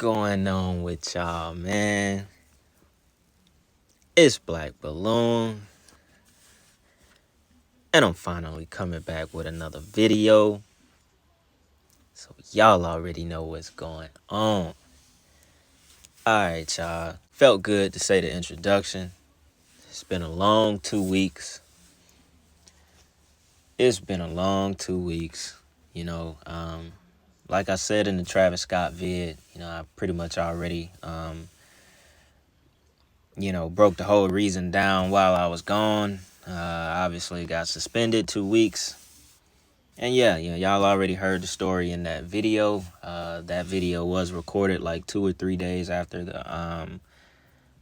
going on with y'all, man? It's Black Balloon, and I'm finally coming back with another video. So y'all already know what's going on. Alright, y'all. Felt good to say the introduction. It's been a long 2 weeks. Like I said in the Travis Scott vid, I pretty much already broke the whole reason down while I was gone. Obviously got suspended 2 weeks. And y'all already heard the story in that video. That video was recorded like 2 or 3 days after the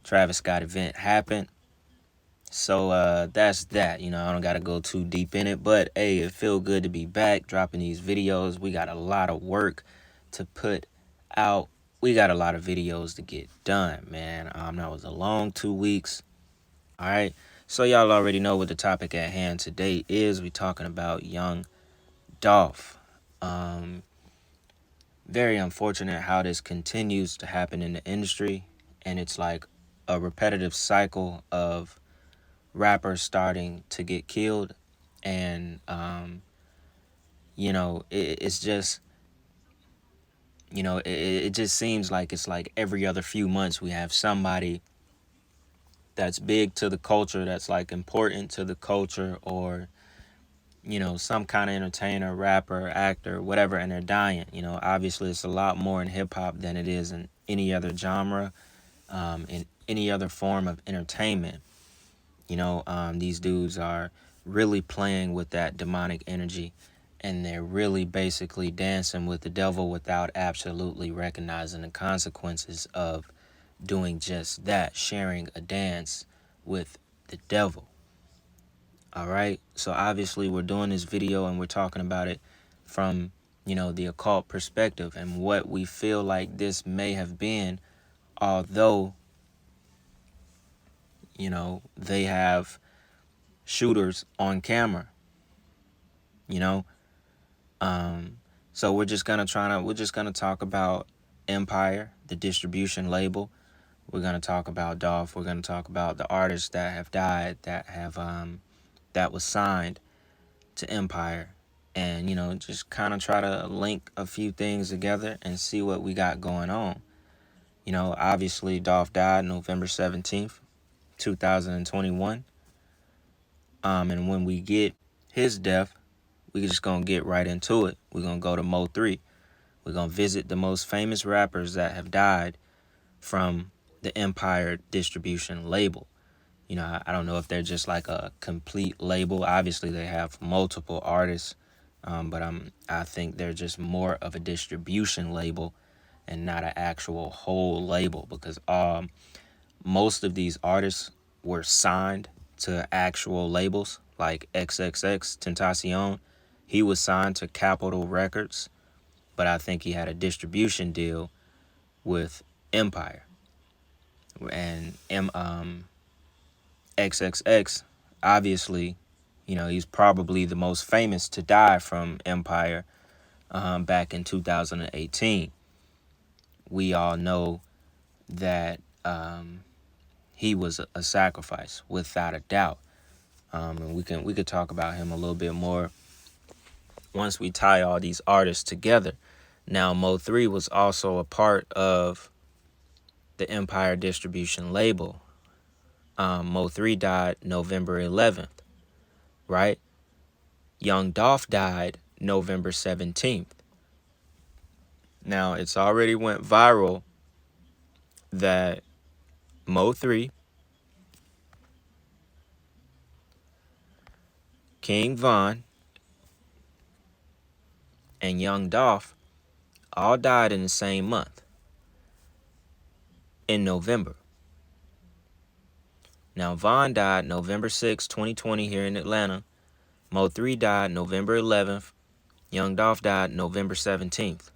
Travis Scott event happened. So that's that. I don't got to go too deep in it. But, hey, it feel good to be back dropping these videos. We got a lot of work to put out. We got a lot of videos to get done, man. That was a long 2 weeks. All right. So y'all already know what the topic at hand today is. We talking about young Dolph. Very unfortunate how this continues to happen in the industry, and it's like a repetitive cycle of rappers starting to get killed, and it's just it just seems like it's like every other few months we have somebody that's big to the culture, that's like important to the culture, or some kind of entertainer, rapper, actor, whatever, and they're dying. Obviously it's a lot more in hip-hop than it is in any other genre, in any other form of entertainment. These dudes are really playing with that demonic energy, and they're really basically dancing with the devil without absolutely recognizing the consequences of doing just that, sharing a dance with the devil. All right. So obviously we're doing this video and we're talking about it from, the occult perspective and what we feel like this may have been, although, they have shooters on camera, So we're just going to talk about Empire, the distribution label. We're going to talk about Dolph. We're going to talk about the artists that have died, that was signed to Empire, and just kind of try to link a few things together and see what we got going on. Obviously Dolph died November 17th, 2021. And when we get his death, we just gonna get right into it. We're gonna go to Mo 3. We're gonna visit the most famous rappers that have died from the Empire distribution label. I don't know if they're just like a complete label. Obviously, they have multiple artists, but I think they're just more of a distribution label and not an actual whole label, because most of these artists were signed to actual labels, like XXX Tentacion. He was signed to Capitol Records, but I think he had a distribution deal with Empire. And XXX, obviously, he's probably the most famous to die from Empire back in 2018. We all know that he was a sacrifice, without a doubt. And we could talk about him a little bit more once we tie all these artists together. Now, Mo 3 was also a part of the Empire distribution label. Mo 3 died November 11th, right? Young Dolph died November 17th. Now, it's already went viral that Mo 3, King Von, and Young Dolph all died in the same month, in November. Now, Von died November 6, 2020 here in Atlanta. Mo 3 died November 11th. Young Dolph died November 17th.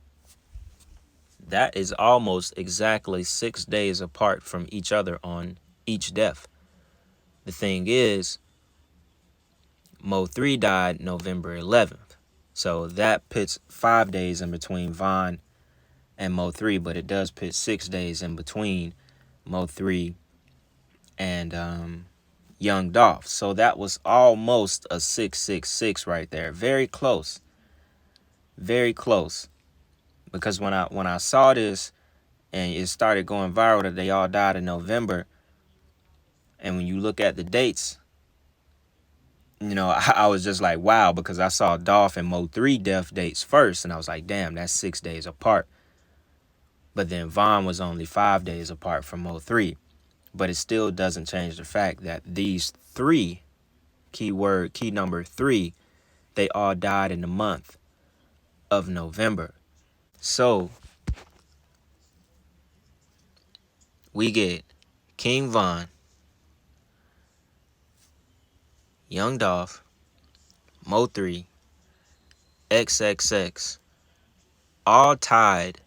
That is almost exactly 6 days apart from each other on each death. The thing is, Mo 3 died November 11th. So that puts 5 days in between Von and Mo 3, but it does put 6 days in between Mo 3 and Young Dolph. So that was almost a 666 right there. Very close. Very close. Because when I saw this and it started going viral that they all died in November, and when you look at the dates, I was just like, wow, because I saw Dolph and Mo 3 death dates first, and I was like, damn, that's 6 days apart. But then Von was only 5 days apart from Mo 3. But it still doesn't change the fact that these three, key number 3, they all died in the month of November. So we get King Von, Young Dolph, Mo 3, XXX, all tied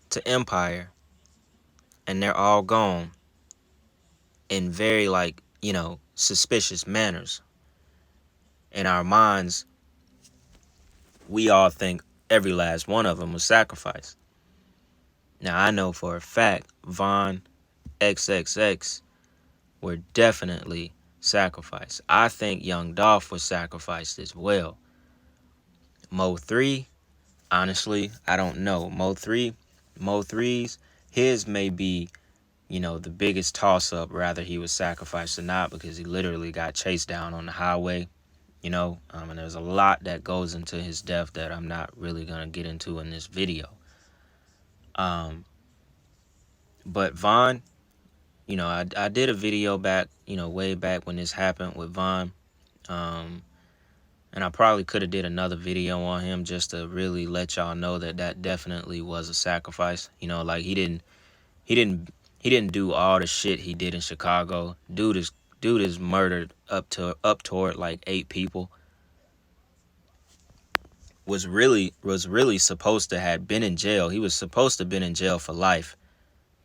to Empire, and they're all gone in very, suspicious manners. In our minds, we all think every last one of them was sacrificed. Now, I know for a fact Von, XXX were definitely sacrificed. I think Young Dolph was sacrificed as well. Mo 3, honestly, I don't know. Mo 3's, his may be, the biggest toss-up, rather he was sacrificed or not, because he literally got chased down on the highway, and there's a lot that goes into his death that I'm not really going to get into in this video. But Von, I did a video back, way back when this happened with Von, and I probably could have did another video on him just to really let y'all know that definitely was a sacrifice. He didn't do all the shit he did in Chicago. Dude is murdered up toward like 8 people. Was really supposed to have been in jail. He was supposed to have been in jail for life,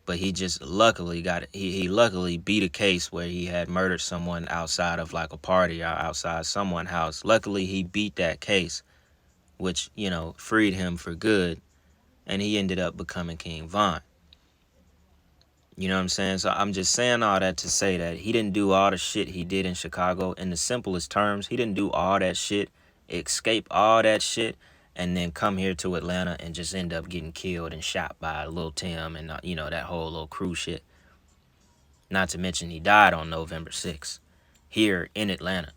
but he just luckily he luckily beat a case where he had murdered someone outside of like a party or outside someone's house. Luckily he beat that case, which freed him for good, and he ended up becoming King Von. You know what I'm saying? So I'm just saying all that to say that he didn't do all the shit he did in Chicago. In the simplest terms, he didn't do all that shit, escape all that shit, and then come here to Atlanta and just end up getting killed and shot by Lil Tim and, that whole little crew shit. Not to mention he died on November 6th here in Atlanta,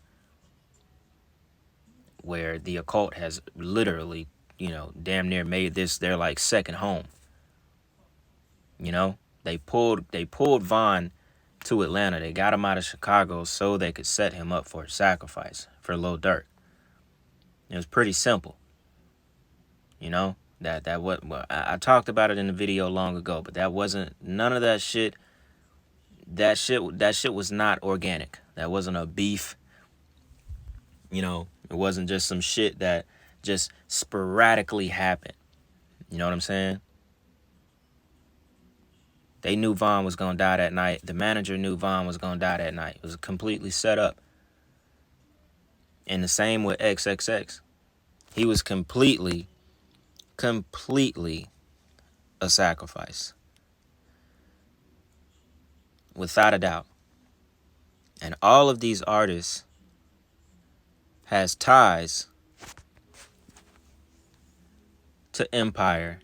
where the Occult has literally, damn near made this their like second home. They pulled Von to Atlanta. They got him out of Chicago so they could set him up for a sacrifice for Lil Durk. It was pretty simple. That what I talked about it in the video long ago, but that wasn't none of that shit. That shit was not organic. That wasn't a beef. It wasn't just some shit that just sporadically happened. You know what I'm saying? They knew Von was going to die that night. The manager knew Von was going to die that night. It was completely set up. And the same with XXX. He was completely a sacrifice. Without a doubt. And all of these artists has ties to Empire,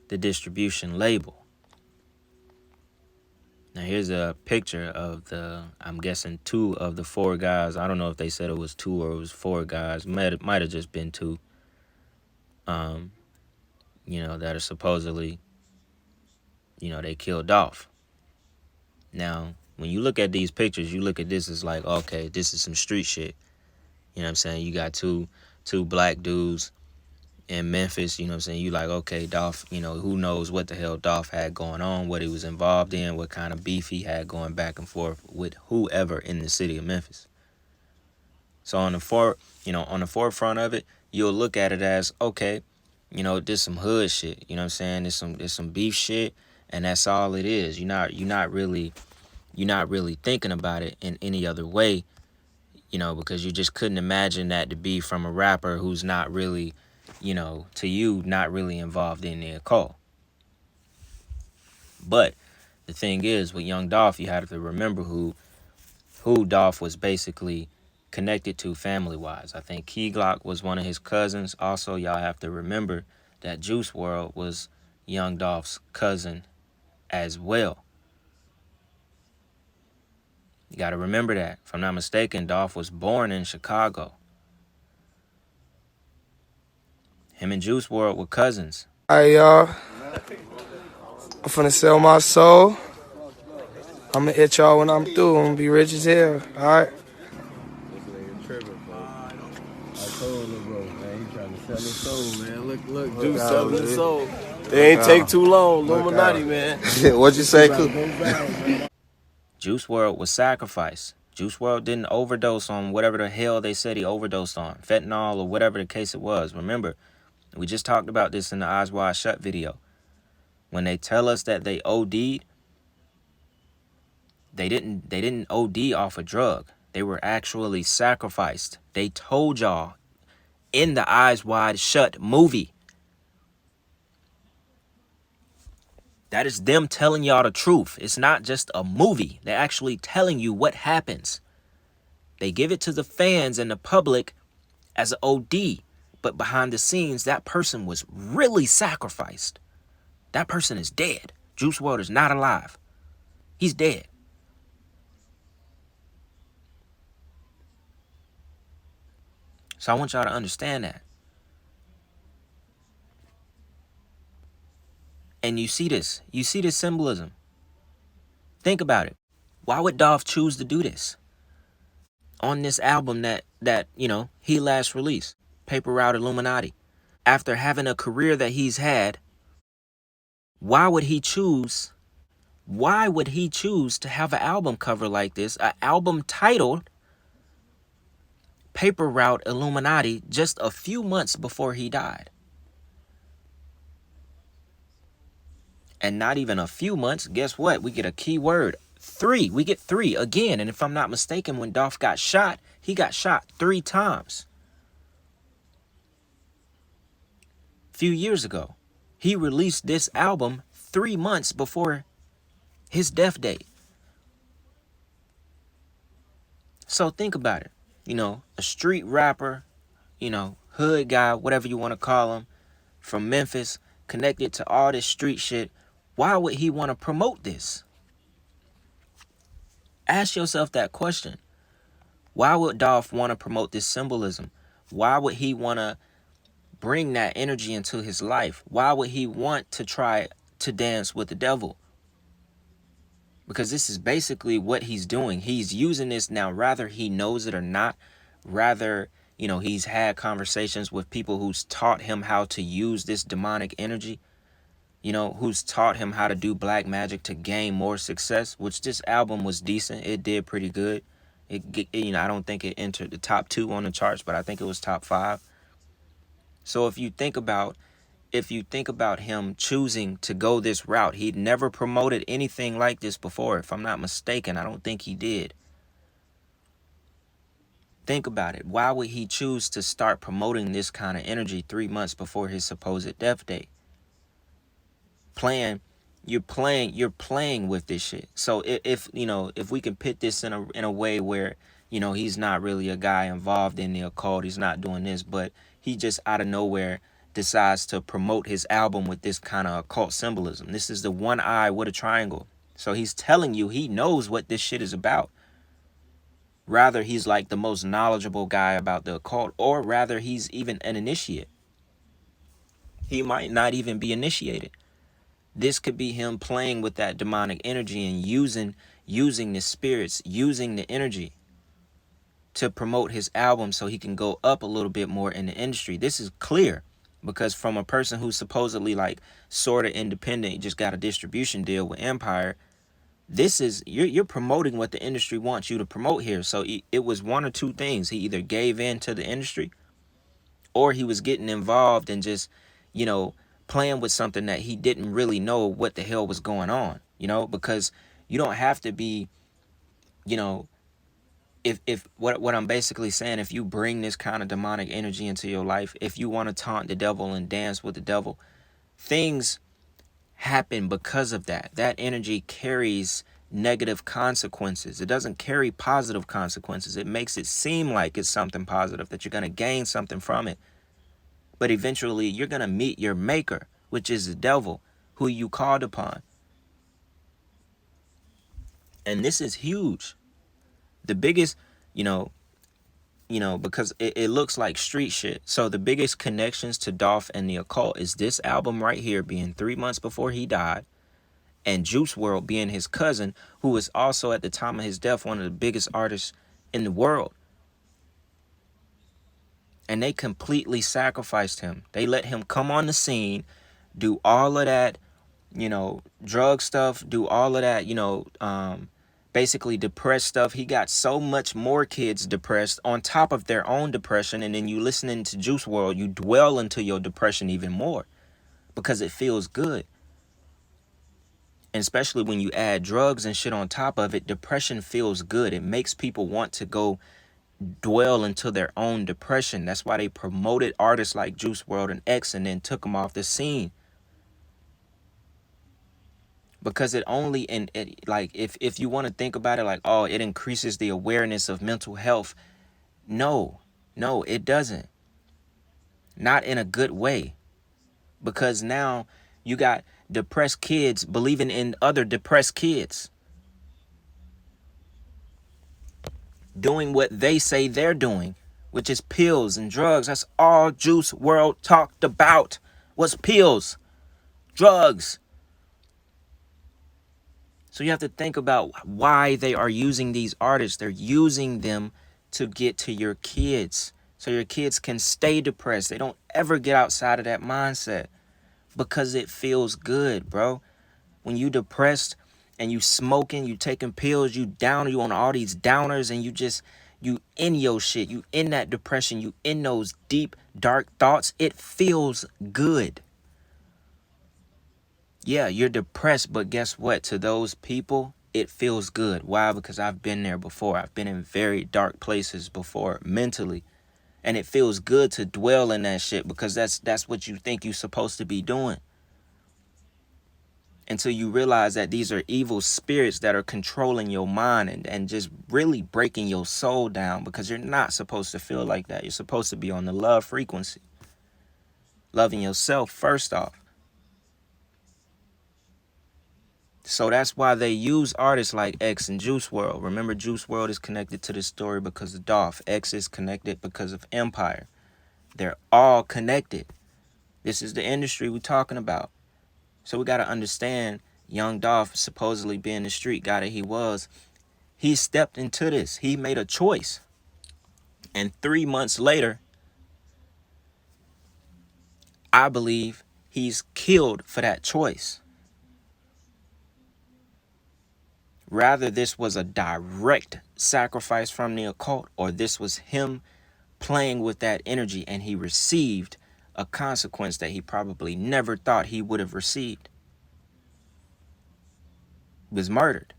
the distribution label. Now here's a picture of I'm guessing 2 of the 4 guys. I don't know if they said it was 2 or it was 4 guys. Might have just been 2. That are supposedly, they killed Dolph. Now, when you look at these pictures, you look at this as like, okay, this is some street shit. You know what I'm saying? You got two black dudes in Memphis, you know what I'm saying? You like, okay, Dolph, who knows what the hell Dolph had going on, what he was involved in, what kind of beef he had going back and forth with whoever in the city of Memphis. So on the forefront of it, you'll look at it as, okay, this some hood shit, you know what I'm saying? There's some beef shit, and that's all it is. You're not really thinking about it in any other way, because you just couldn't imagine that to be from a rapper who's not really, to you, not really involved in the occult. But the thing is, with young Dolph, you have to remember who Dolph was basically connected to family-wise. I think Key Glock was one of his cousins. Also, y'all have to remember that Juice WRLD was young Dolph's cousin as well. You got to remember that. If I'm not mistaken, Dolph was born in Chicago. Him and Juice WRLD were cousins. All right, y'all. I'm finna sell my soul. I'm gonna hit y'all when I'm through. I'm gonna be rich as hell. All right. This nigga tripping, bro. I told him, bro, man, he trying to sell his soul, man. Look, Juice selling his soul. They ain't take too long, Illuminati, man. What'd you say, Coop? Juice WRLD was sacrificed. Juice WRLD didn't overdose on whatever the hell they said he overdosed on. Fentanyl or whatever the case it was. Remember, we just talked about this in the Eyes Wide Shut video. When they tell us that they OD'd, they didn't OD off a drug. They were actually sacrificed. They told y'all in the Eyes Wide Shut movie. That is them telling y'all the truth. It's not just a movie. They're actually telling you what happens. They give it to the fans and the public as an OD. But behind the scenes, that person was really sacrificed. That person is dead. Juice WRLD is not alive. He's dead. So I want y'all to understand that. And you see this. You see this symbolism. Think about it. Why would Dolph choose to do this? On this album that he last released, Paper Route Illuminati. After having a career that he's had, why would he choose to have an album cover like this? An album titled Paper Route Illuminati just a few months before he died. And not even a few months, guess what? We get a key word. 3. We get 3 again. And if I'm not mistaken, when Dolph got shot, he got shot 3 times. A few years ago, he released this album 3 months before his death date. So think about it. A street rapper, hood guy, whatever you want to call him, from Memphis, connected to all this street shit. Why would he want to promote this? Ask yourself that question. Why would Dolph want to promote this symbolism? Why would he want to bring that energy into his life? Why would he want to try to dance with the devil? Because this is basically what he's doing. He's using this now, rather he knows it or not. Rather, he's had conversations with people who's taught him how to use this demonic energy. Who's taught him how to do black magic to gain more success, which this album was decent. It did pretty good. I don't think it entered the top 2 on the charts, but I think it was top 5. So if you think about him choosing to go this route, he'd never promoted anything like this before. If I'm not mistaken, I don't think he did. Think about it. Why would he choose to start promoting this kind of energy 3 months before his supposed death date? You're playing with this shit. So if we can put this in a way where he's not really a guy involved in the occult, he's not doing this, but he just out of nowhere decides to promote his album with this kind of occult symbolism. This is the one eye with a triangle. So he's telling you he knows what this shit is about. Rather, he's like the most knowledgeable guy about the occult, or rather he's even an initiate. He might not even be initiated. This could be him playing with that demonic energy and using the spirits, using the energy to promote his album so he can go up a little bit more in the industry. This is clear because from a person who's supposedly like sort of independent, just got a distribution deal with Empire, this is you're promoting what the industry wants you to promote here. So it was one or two things. He either gave in to the industry or he was getting involved and just, playing with something that he didn't really know what the hell was going on, because you don't have to be, if what I'm basically saying, if you bring this kind of demonic energy into your life, if you want to taunt the devil and dance with the devil, things happen because of that. That energy carries negative consequences. It doesn't carry positive consequences. It makes it seem like it's something positive, that you're going to gain something from it. But eventually you're going to meet your maker, which is the devil, who you called upon. And this is huge. The biggest, because it looks like street shit. So the biggest connections to Dolph and the Occult is this album right here being 3 months before he died, and Juice WRLD being his cousin, who was also at the time of his death one of the biggest artists in the world. And they completely sacrificed him. They let him come on the scene, do all of that, drug stuff, do all of that, basically depressed stuff. He got so much more kids depressed on top of their own depression. And then you listening to Juice WRLD, you dwell into your depression even more because it feels good. And especially when you add drugs and shit on top of it, depression feels good. It makes people want to go dwell into their own depression. That's why they promoted artists like Juice WRLD and X and then took them off the scene. Because it only, and it, like, if you want to think about it like, oh, it increases the awareness of mental health. No, it doesn't. Not in a good way. Because now you got depressed kids believing in other depressed kids, doing what they say they're doing, which is pills and drugs. That's all Juice WRLD talked about, was pills, drugs. So you have to think about why they are using these artists. They're using them to get to your kids, so your kids can stay depressed. They don't ever get outside of that mindset because it feels good, bro. When you depressed and you smoking, you taking pills, you down, you on all these downers, and you in your shit, you in that depression, you in those deep, dark thoughts, it feels good. Yeah, you're depressed, but guess what? To those people, it feels good. Why? Because I've been there before. I've been in very dark places before mentally. And it feels good to dwell in that shit because that's what you think you're supposed to be doing. Until you realize that these are evil spirits that are controlling your mind and just really breaking your soul down, because you're not supposed to feel like that. You're supposed to be on the love frequency. Loving yourself first off. So that's why they use artists like X and Juice WRLD. Remember, Juice WRLD is connected to this story because of Dolph. X is connected because of Empire. They're all connected. This is the industry we're talking about. So we got to understand, young Dolph, supposedly being the street guy that he was, he stepped into this. He made a choice. And 3 months later, I believe he's killed for that choice. Rather, this was a direct sacrifice from the occult, or this was him playing with that energy and he received a consequence that he probably never thought he would have received. He was murdered.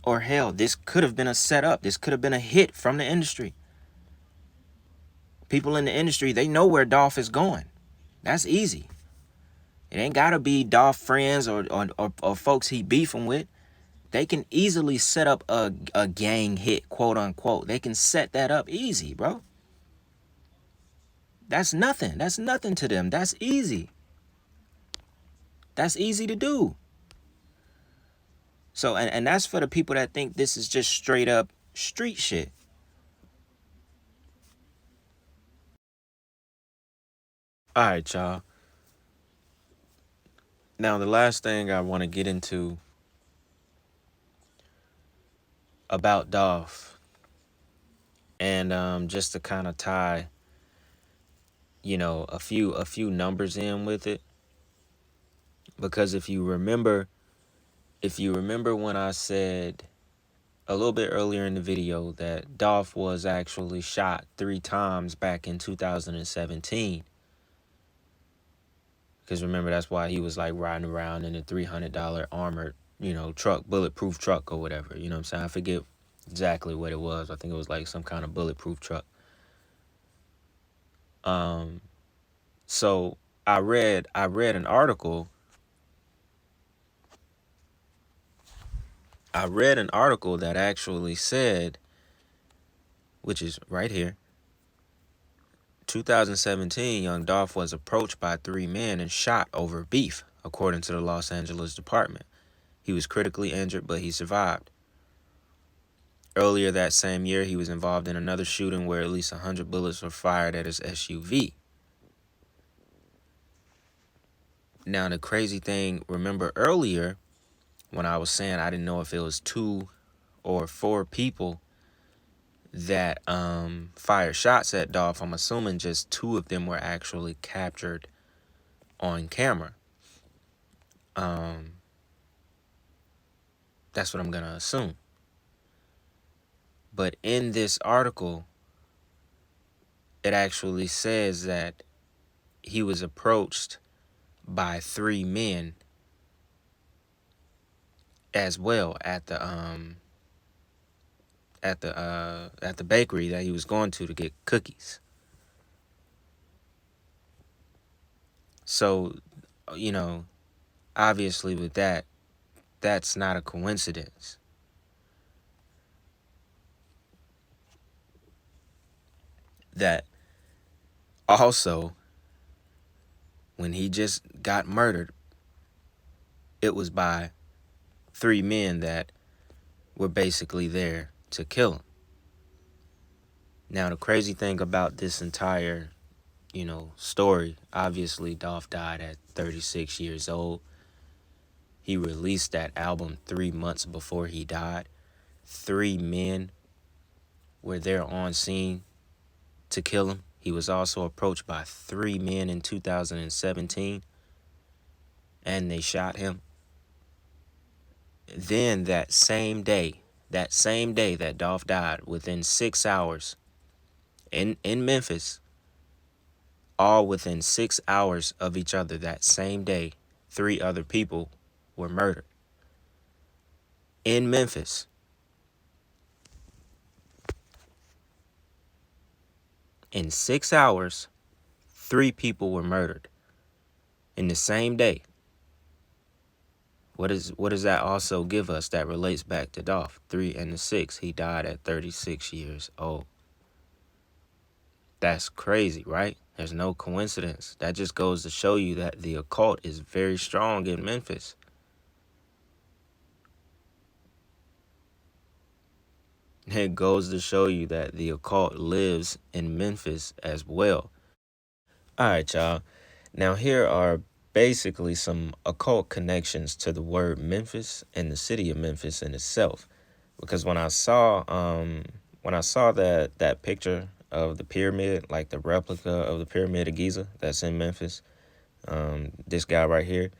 Or hell, this could have been a setup. This could have been a hit from the industry. People in the industry, they know where Dolph is going. That's easy. It ain't got to be Dolph friends or folks he beefing with. They can easily set up a gang hit, quote unquote. They can set that up easy, bro. That's nothing. That's nothing to them. That's easy. That's easy to do. So, and that's for the people that think this is just straight up street shit. All right, y'all. Now, the last thing I want to get into about Dolph, and just to kind of tie, a few numbers in with it, because if you remember when I said a little bit earlier in the video that Dolph was actually shot 3 times back in 2017. Because remember, that's why he was like riding around in a $300 armored, truck, bulletproof truck or whatever. You know what I'm saying? I forget exactly what it was. I think it was like some kind of bulletproof truck. So I read an article. I read an article that actually said, which is right here, 2017, young Dolph was approached by 3 men and shot over beef, according to the Los Angeles Department. He was critically injured, but he survived. Earlier that same year, he was involved in another shooting where at least 100 bullets were fired at his SUV. Now, the crazy thing, remember earlier when I was saying I didn't know if it was 2 or 4 people that fired shots at Dolph. I'm assuming just 2 of them were actually captured on camera. That's what I'm going to assume. But in this article, it actually says that he was approached by 3 men as well at the bakery that he was going to get cookies. So, you know, obviously with that, that's not a coincidence. That also, when he just got murdered, it was by 3 men that were basically there to kill him. Now, the crazy thing about this entire, story, obviously Dolph died at 36 years old. He released that album 3 months before he died. 3 men were there on scene to kill him. He was also approached by 3 men in 2017, and they shot him. Then that same day that Dolph died, within 6 hours in Memphis, all within 6 hours of each other that same day, 3 other people were murdered. In Memphis. In 6 hours, 3 people were murdered in the same day. What does that also give us that relates back to Dolph? 3 and the 6. He died at 36 years old. That's crazy, right? There's no coincidence. That just goes to show you that the occult is very strong in Memphis. It goes to show you that the occult lives in Memphis as well. All right, y'all. Now, here are basically some occult connections to the word Memphis and the city of Memphis in itself. Because when I saw that picture of the pyramid, like the replica of the Pyramid of Giza that's in Memphis, this guy right here,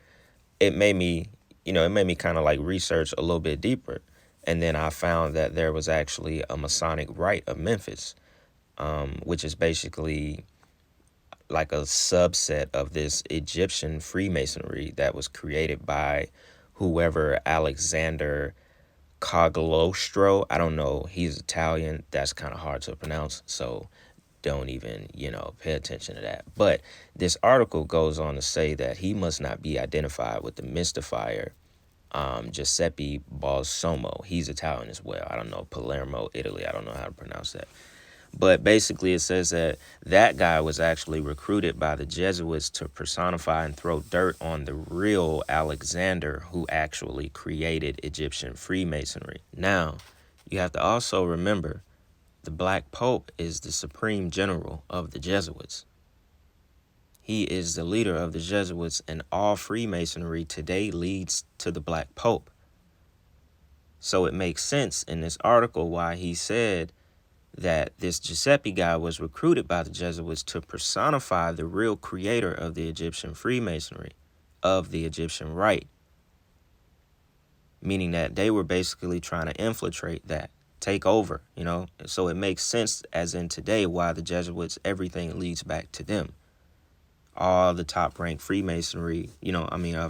it made me kind of like research a little bit deeper. And then I found that there was actually a Masonic rite of Memphis, which is basically like a subset of this Egyptian Freemasonry that was created by whoever Alexander Cagliostro. I don't know. He's Italian. That's kind of hard to pronounce. So don't even, pay attention to that. But this article goes on to say that he must not be identified with the mystifier Giuseppe Balsamo. He's Italian as well. I don't know. Palermo, Italy. I don't know how to pronounce that. But basically it says that guy was actually recruited by the Jesuits to personify and throw dirt on the real Alexander who actually created Egyptian Freemasonry. Now, you have to also remember the Black Pope is the supreme general of the Jesuits. He is the leader of the Jesuits, and all Freemasonry today leads to the Black Pope. So it makes sense in this article why he said that this Giuseppe guy was recruited by the Jesuits to personify the real creator of the Egyptian Freemasonry, of the Egyptian rite. Meaning that they were basically trying to infiltrate that, take over, So it makes sense, as in today, why the Jesuits, everything leads back to them. All the top-ranked Freemasonry,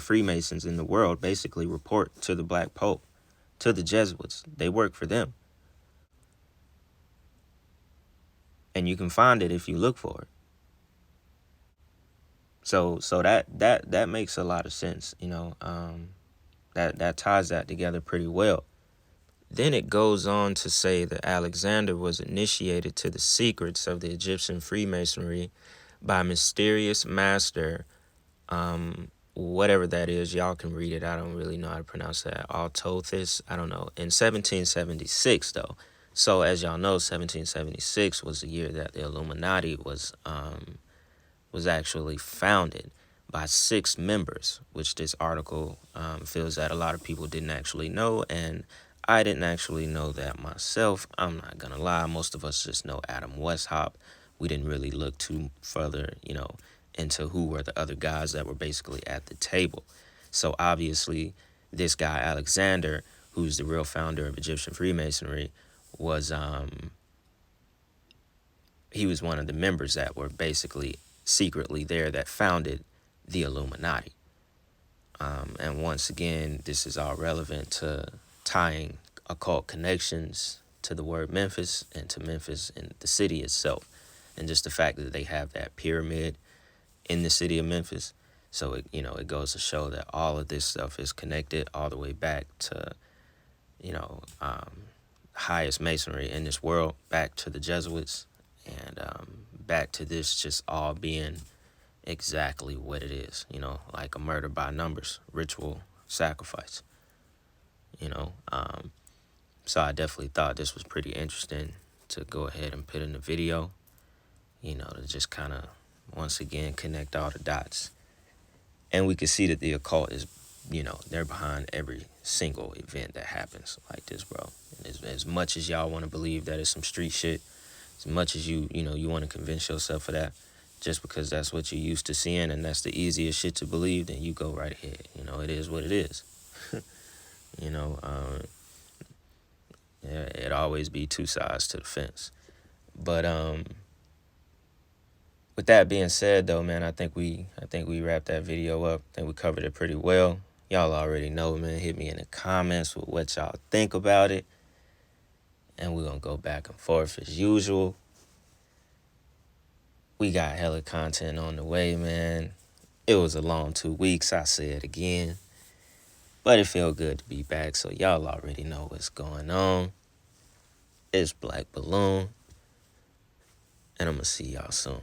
Freemasons in the world basically report to the Black Pope, to the Jesuits. They work for them. and you can find it if you look for it. So that makes a lot of sense, you know. That ties that together pretty well. Then it goes on to say that Alexander was initiated to the secrets of the Egyptian Freemasonry by mysterious master, whatever that is. Y'all can read it. I don't really know how to pronounce that. Altothis, I don't know. In 1776, though. So as y'all know, 1776 was the year that the Illuminati was actually founded by 6 members, which this article feels that a lot of people didn't actually know, and I didn't actually know that myself. I'm not gonna lie, most of us just know Adam Westhop. We didn't really look too further, you know, into who were the other guys that were basically at the table. So obviously, this guy Alexander, who's the real founder of Egyptian Freemasonry, was he was one of the members that were basically secretly there that founded the Illuminati. And once again, this is all relevant to tying occult connections to the word Memphis and to Memphis and the city itself. And just the fact that they have that pyramid in the city of Memphis. So, it goes to show that all of this stuff is connected all the way back to, highest masonry in this world, back to the Jesuits, and back to this just all being exactly what it is, like a murder by numbers, ritual sacrifice, So I definitely thought this was pretty interesting to go ahead and put in the video, to just kind of, once again, connect all the dots. And we can see that the occult is, they're behind every single event that happens like this, bro. And as much as y'all want to believe that it's some street shit, as much as you want to convince yourself of that, just because that's what you're used to seeing and that's the easiest shit to believe, then you go right ahead. It is what it is. It always be 2 sides to the fence. But with that being said, though, man, I think we wrapped that video up. I think we covered it pretty well. Y'all already know, man. Hit me in the comments with what y'all think about it. And we're going to go back and forth as usual. We got hella content on the way, man. It was a long 2 weeks, I say it again. But it feel good to be back, so y'all already know what's going on. It's Black Balloon. And I'm going to see y'all soon.